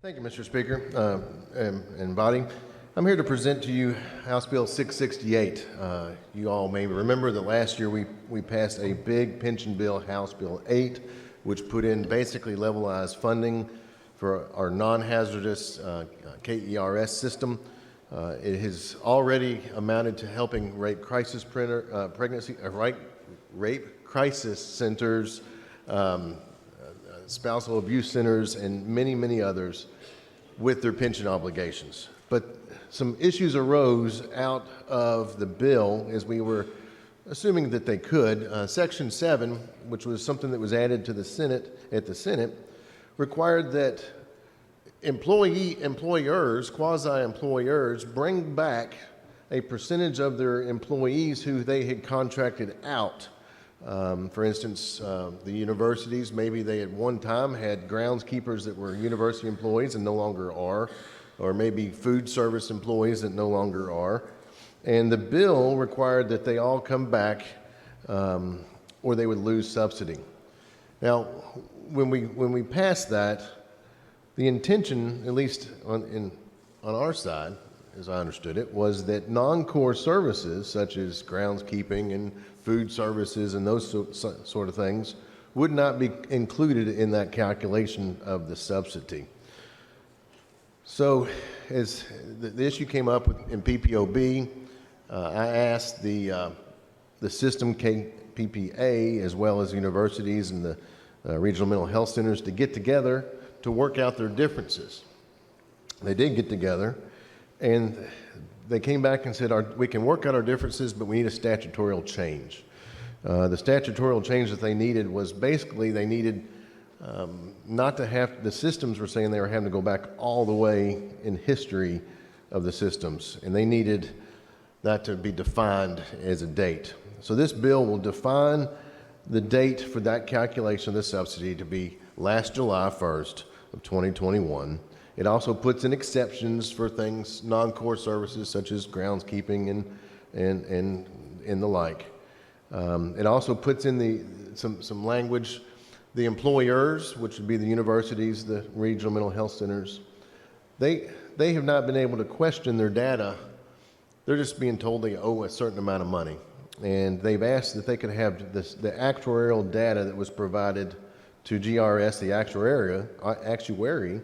Thank you, Mr. Speaker and body. I'm here to present to you House Bill 668. You all may remember that last year we passed a big pension bill, House Bill 8, which put in basically levelized funding for our non-hazardous KERS system. It has already amounted to helping rape crisis rape crisis centers, spousal abuse centers, and many, many others with their pension obligations. But some issues arose out of the bill as we were assuming that they could. Section 7, which was something that was added to the Senate, required that employers, quasi-employers, bring back a percentage of their employees who they had contracted out. For instance, the universities, maybe they at one time had groundskeepers that were university employees and no longer are, or maybe food service employees that no longer are. And the bill required that they all come back or they would lose subsidy. Now, when we passed that, the intention, at least on our side, as I understood it, was that non-core services such as groundskeeping and food services and those sort of things would not be included in that calculation of the subsidy. So as the issue came up in PPOB, I asked the system KPPA as well as universities and the regional mental health centers to get together to work out their differences. They did get together, and they came back and said, we can work out our differences, but we need a statutorial change. The statutorial change that they needed was basically they needed not to have, the systems were saying they were having to go back all the way in history of the systems, and they needed that to be defined as a date. So this bill will define the date for that calculation of the subsidy to be last July 1st of 2021. It also puts in exceptions for things, non-core services such as groundskeeping and the like. It also puts in some language, the employers, which would be the universities, the regional mental health centers, they have not been able to question their data. They're just being told they owe a certain amount of money. And they've asked that they could have the actuarial data that was provided to GRS, the actuary,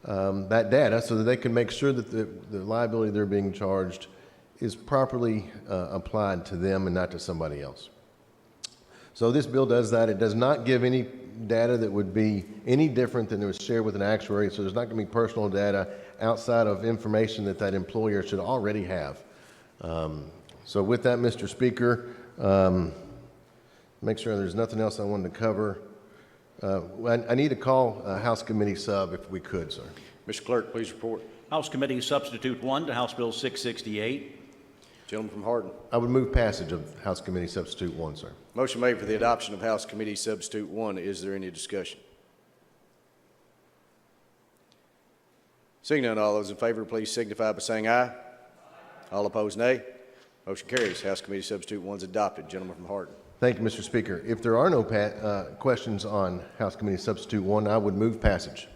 that data, so that they can make sure that the liability they're being charged is properly applied to them and not to somebody else. So this bill does that. It does not give any data that would be any different than it was shared with an actuary, so there's not going to be personal data outside of information that employer should already have. So with that, Mr. Speaker, make sure there's nothing else I wanted to cover. I need to call House Committee Sub if we could, sir. Mr. Clerk, please report. House Committee Substitute 1 to House Bill 668. Gentleman from Hardin. I would move passage of House Committee Substitute 1, sir. Motion made for the adoption of House Committee Substitute 1. Is there any discussion? Seeing none, all those in favor, please signify by saying aye. All opposed, nay. Motion carries. House Committee Substitute 1 is adopted. Gentleman from Hardin. Thank you, Mr. Speaker. If there are no questions on House Committee Substitute 1, I would move passage.